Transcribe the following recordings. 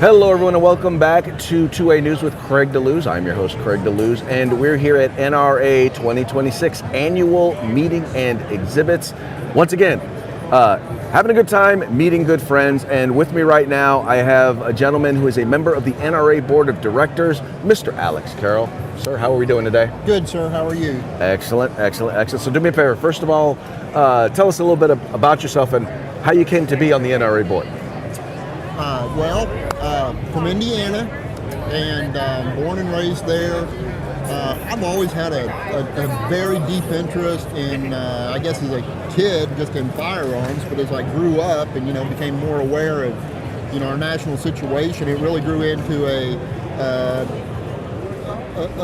Hello, everyone, and welcome back to 2A News with Craig DeLuz. I'm your host, Craig DeLuz, and we're here at NRA 2026 Annual Meeting and Exhibits. Once again, having a good time, meeting good friends, and with me right now, I have a gentleman who is a member of the NRA Board of Directors, Mr. Alex Carroll. Sir, how are we doing today? Good, sir. How are you? Excellent, excellent, excellent. So do me a favor. First of all, tell us a little bit about yourself and how you came to be on the NRA Board. From Indiana, and born and raised there. I've always had a very deep interest in, I guess as a kid, just in firearms, but as I grew up and, became more aware of, our national situation, it really grew into a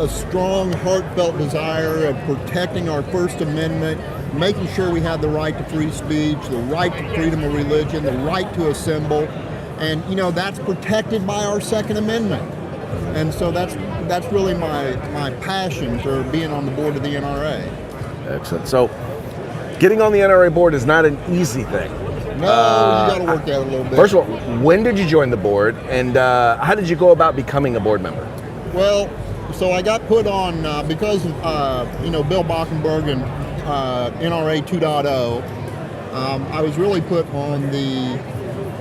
strong, heartfelt desire of protecting our First Amendment, making sure we had the right to free speech, the right to freedom of religion, the right to assemble. And that's protected by our Second Amendment, and so that's really my passion for being on the board of the NRA. Excellent. So, getting on the NRA board is not an easy thing. No, you got to work at it a little bit. First of all, when did you join the board, and how did you go about becoming a board member? Well, so I got put on because of Bill Bockenberg and NRA 2.0. I was really put on the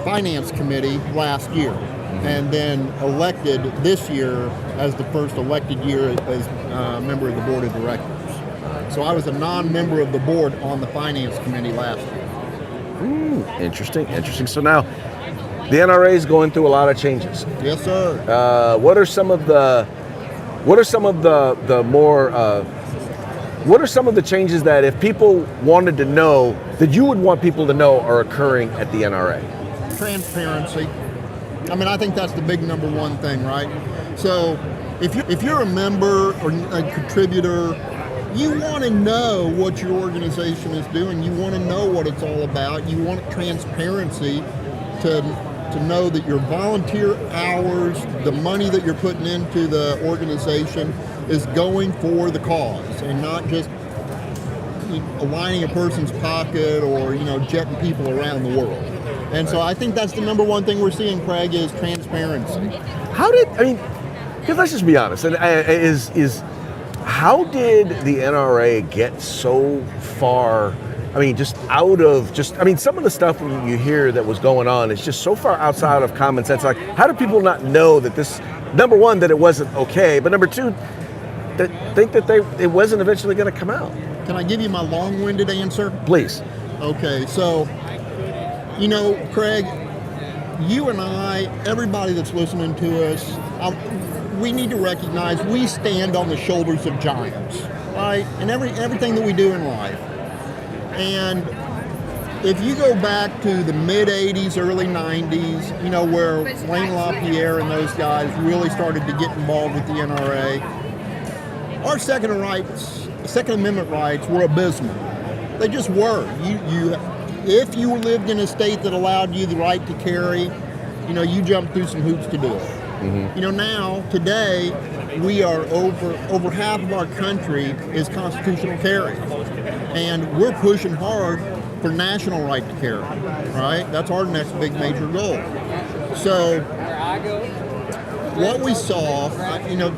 Finance Committee last year, and then elected this year as the first elected year as a member of the board of directors. So I was a non-member of the board on the Finance Committee last year. Interesting. So now, the NRA is going through a lot of changes. Yes, sir. What are some of the changes that if people wanted to know, that you would want people to know are occurring at the NRA? Transparency. I think that's the big number one thing, right? So if you're a member or a contributor, you want to know what your organization is doing. You want to know what it's all about. You want transparency to know that your volunteer hours, the money that you're putting into the organization is going for the cause and not just lining a person's pocket or jetting people around the world. And so I think that's the number one thing we're seeing, Craig, is transparency. Because let's just be honest, and how did the NRA get so far? Some of the stuff you hear that was going on is just so far outside of common sense. Like, how do people not know that this, number one, that it wasn't okay, but number two, that think that it wasn't eventually going to come out? Can I give you my long-winded answer? Please. Okay, so Craig, you and I, everybody that's listening to us, we need to recognize we stand on the shoulders of giants, right? And everything that we do in life. And if you go back to the mid-'80s, early '90s, where Wayne LaPierre and those guys really started to get involved with the NRA, our Second Amendment rights were abysmal. They just were. If you lived in a state that allowed you the right to carry, you jumped through some hoops to do it. Mm-hmm. Now, today, we are over half of our country is constitutional carry. And we're pushing hard for national right to carry, right? That's our next big major goal. So, what we saw,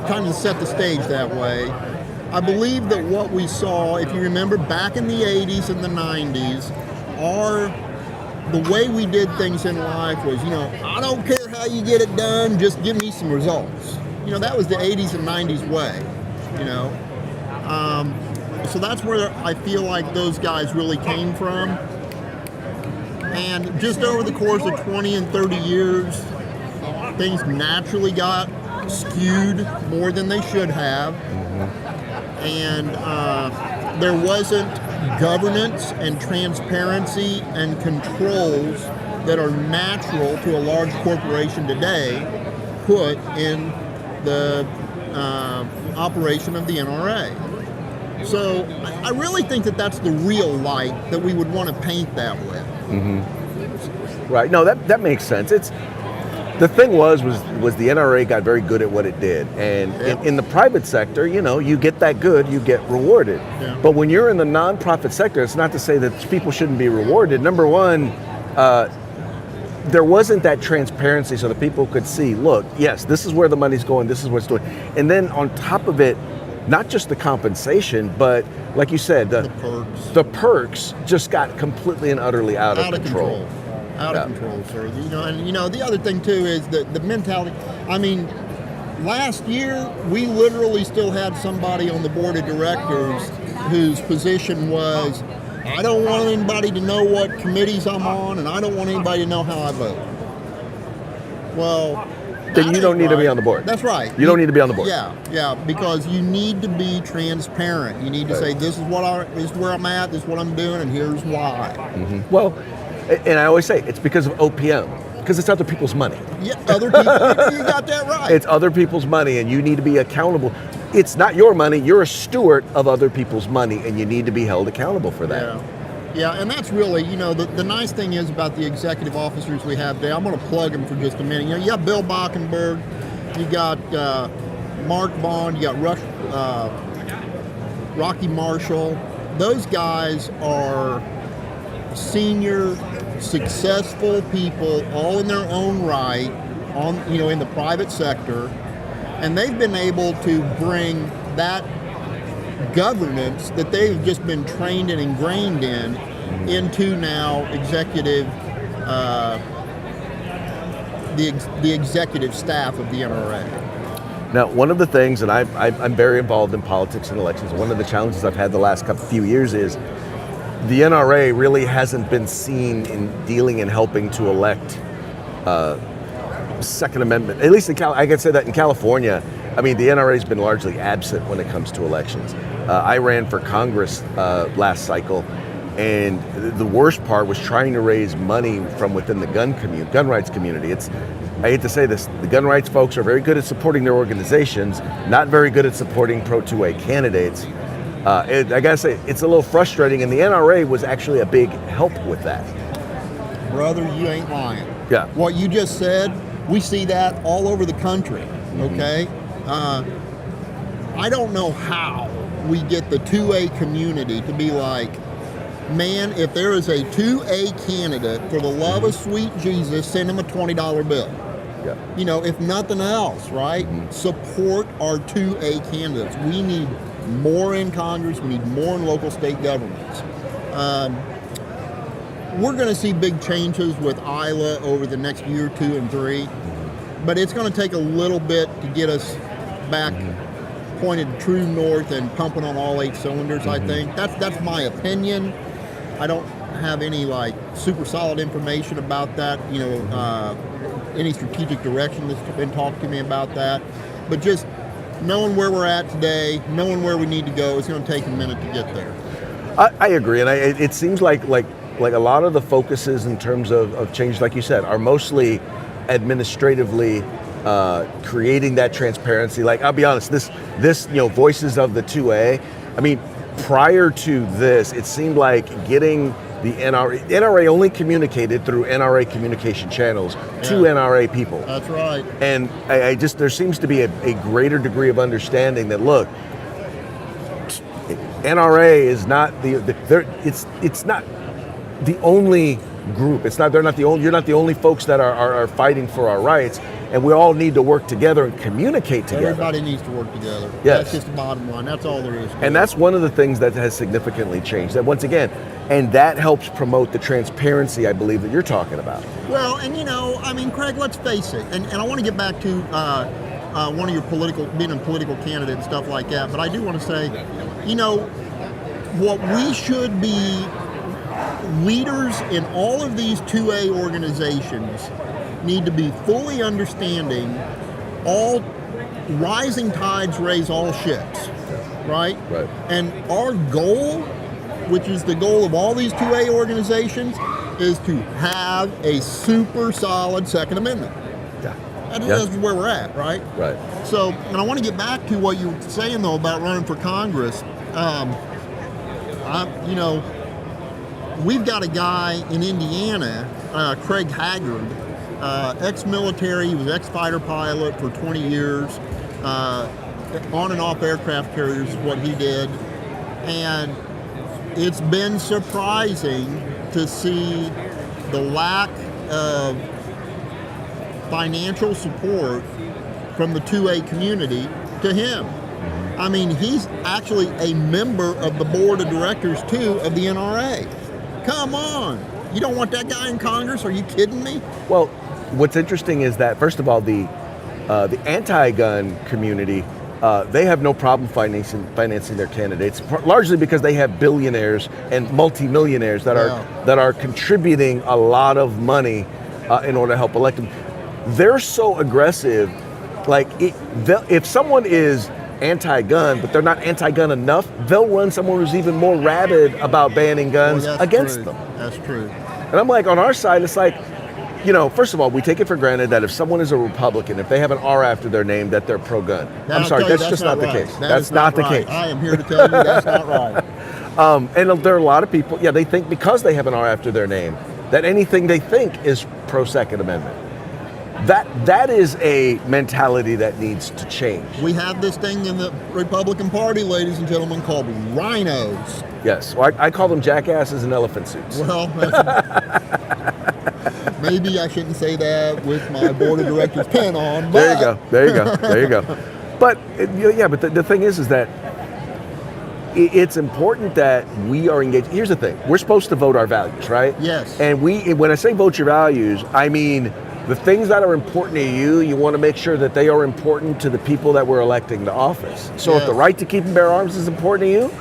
kind of set the stage that way, I believe that what we saw, if you remember back in the 80s and the 90s, the way we did things in life was, I don't care how you get it done, just give me some results. That was the 80s and 90s way, So that's where I feel like those guys really came from. And just over the course of 20 and 30 years, things naturally got skewed more than they should have. And there wasn't governance and transparency and controls that are natural to a large corporation today put in the operation of the NRA. So I really think that that's the real light that we would want to paint that with. Mm-hmm. Right. No, that makes sense. The thing was the NRA got very good at what it did, and in the private sector, you get that good, you get rewarded. Yeah. But when you're in the nonprofit sector, it's not to say that people shouldn't be rewarded. Number one, there wasn't that transparency so that people could see, look, yes, this is where the money's going, this is what's doing. And then on top of it, not just the compensation, but like you said, the perks just got completely and utterly out of control. Out of control, sir. And the other thing too is the mentality. I mean, last year we literally still had somebody on the board of directors whose position was, I don't want anybody to know what committees I'm on, and I don't want anybody to know how I vote. Well, then you don't need to be on the board. That's right. You don't need to be on the board. Yeah, because you need to be transparent. You need to say, this is where I'm at, this is what I'm doing, and here's why. Mm-hmm. Well, and I always say, it's because of OPM. Because it's other people's money. Yeah, other people. You got that right. It's other people's money, and you need to be accountable. It's not your money. You're a steward of other people's money, and you need to be held accountable for that. Yeah, and that's really, the nice thing is about the executive officers we have today. I'm going to plug them for just a minute. You got Bill Bockenberg, you got Mark Bond, you got Rocky Marshall. Those guys are senior, successful people, all in their own right, in the private sector, and they've been able to bring that governance that they've just been trained and ingrained in into now the executive staff of the NRA. Now, one of the things, and I'm very involved in politics and elections, one of the challenges I've had the last few years is the NRA really hasn't been seen in dealing and helping to elect Second Amendment. At least I can say that in California, I mean, the NRA has been largely absent when it comes to elections. I ran for Congress last cycle, and the worst part was trying to raise money from within the gun rights community. I hate to say this, the gun rights folks are very good at supporting their organizations, not very good at supporting pro-2A candidates. I gotta say, it's a little frustrating, and the NRA was actually a big help with that. Brother, you ain't lying. Yeah. What you just said, we see that all over the country, okay? I don't know how we get the 2A community to be like, man, if there is a 2A candidate, for the love of sweet Jesus, send him a $20 bill. Yeah. If nothing else, right? Support our 2A candidates. We need more in Congress. We need more in local state governments. We're going to see big changes with ILA over the next year, 2, and 3, but it's going to take a little bit to get us back pointed true north and pumping on all 8 cylinders. I think that's my opinion. I don't have any super solid information about that. Any strategic direction that's been talked to me about that, but just knowing where we're at today, knowing where we need to go, it's going to take a minute to get there. I agree, and it seems like a lot of the focuses in terms of change, like you said, are mostly administratively creating that transparency. Like, I'll be honest, this voices of the 2A. I mean, prior to this, it seemed like getting the NRA only communicated through NRA communication channels to NRA people. That's right. And there seems to be a greater degree of understanding that, look, NRA is not it's not the only group. You're not the only folks that are fighting for our rights, and we all need to work together and communicate together. Everybody needs to work together. Yes. That's just the bottom line. That's all there is. And that's one of the things that has significantly changed. That once again, and that helps promote the transparency, I believe, that you're talking about. Well, and Craig, let's face it, and I want to get back to one of your being a political candidate and stuff like that, but I do want to say, what we should be leaders in all of these 2A organizations need to be fully understanding all rising tides raise all ships, right? Right. And our goal, which is the goal of all these 2A organizations, is to have a super solid Second Amendment. Yeah. That's where we're at, right? Right. So, and I want to get back to what you were saying, though, about running for Congress. We've got a guy in Indiana, Craig Haggard, ex-military. He was ex-fighter pilot for 20 years. On and off aircraft carriers is what he did. And it's been surprising to see the lack of financial support from the 2A community to him. I mean, he's actually a member of the board of directors, too, of the NRA. Come on. You don't want that guy in Congress? Are you kidding me? Well, what's interesting is that, first of all, the anti-gun community, they have no problem financing their candidates, largely because they have billionaires and multimillionaires that are contributing a lot of money in order to help elect them. They're so aggressive. Like, if someone is anti-gun, but they're not anti-gun enough, they'll run someone who's even more rabid about banning guns against them. That's true. And I'm like, on our side, it's like, you know, first of all, we take it for granted that if someone is a Republican, if they have an R after their name, that they're pro-gun. I'm sorry, that's just not the case. That's not the case. I am here to tell you that's not right. And there are a lot of people, they think because they have an R after their name, that anything they think is pro-Second Amendment. That is a mentality that needs to change. We have this thing in the Republican Party, ladies and gentlemen, called rhinos. Yes, well, I call them jackasses in elephant suits. Well, maybe I shouldn't say that with my board of directors pen on. But. There you go. But but the thing is that it's important that we are engaged. Here's the thing: we're supposed to vote our values, right? Yes. And when I say vote your values, I mean the things that are important to you. You want to make sure that they are important to the people that we're electing to office. So if the right to keep and bear arms is important to you,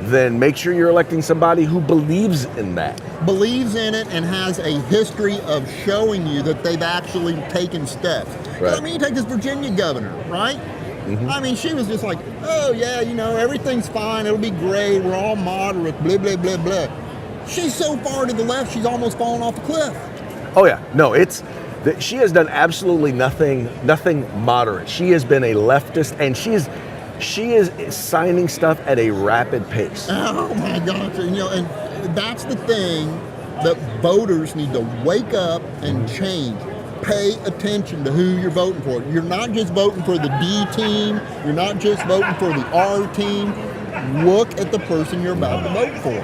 then make sure you're electing somebody who believes in that. Believes in it and has a history of showing you that they've actually taken steps. Right. I mean, you take this Virginia governor, right? Mm-hmm. I mean, she was just like, oh yeah, everything's fine, it'll be great, we're all moderate, blah, blah, blah, blah. She's so far to the left, she's almost fallen off the cliff. Oh yeah, no, she has done absolutely nothing moderate. She has been a leftist, and she is signing stuff at a rapid pace. Oh my gosh, and that's the thing that voters need to wake up and change. Pay attention to who you're voting for. You're not just voting for the D team. You're not just voting for the R team. Look at the person you're about to vote for.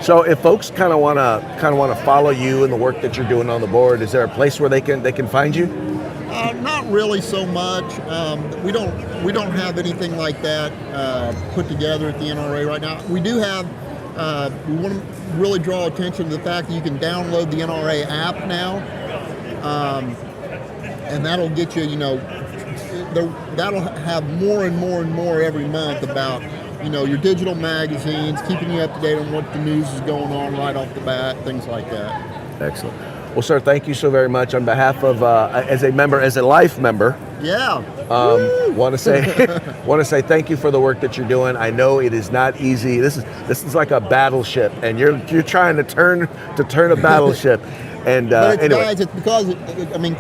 So, if folks kind of want to follow you and the work that you're doing on the board, is there a place where they can find you? Not really so much. We don't have anything like that put together at the NRA right now. We do have. We want to really draw attention to the fact that you can download the NRA app now, and that'll get you. That'll have more and more and more every month about your digital magazines, keeping you up to date on what the news is going on right off the bat, things like that. Excellent. Well, sir, thank you so very much on behalf of as a life member. Yeah. Want to say thank you for the work that you're doing. I know it is not easy. This is like a battleship, and you're trying to turn a battleship. And anyway, guys, it's because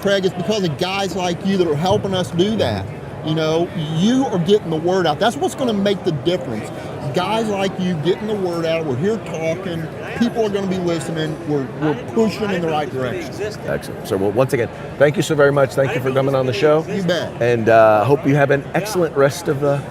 Craig, it's because of guys like you that are helping us do that. You are getting the word out. That's what's going to make the difference. Guys like you getting the word out. We're here talking. People are going to be listening. We're pushing in the right direction. Excellent. So, well, once again, thank you so very much. Thank you for coming on the show. You bet. And hope you have an excellent rest of the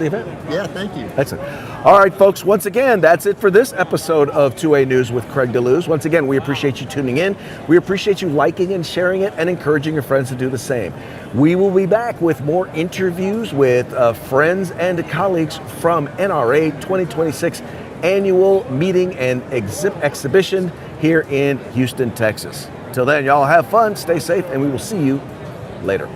event. Yeah, thank you. Excellent. All right, folks. Once again, that's it for this episode of 2A News with Craig DeLuz. Once again, we appreciate you tuning in. We appreciate you liking and sharing it and encouraging your friends to do the same. We will be back with more interviews with friends and colleagues from NRA 2026 annual meeting and exhibition here in Houston, Texas. Till then, y'all have fun, stay safe, and we will see you later.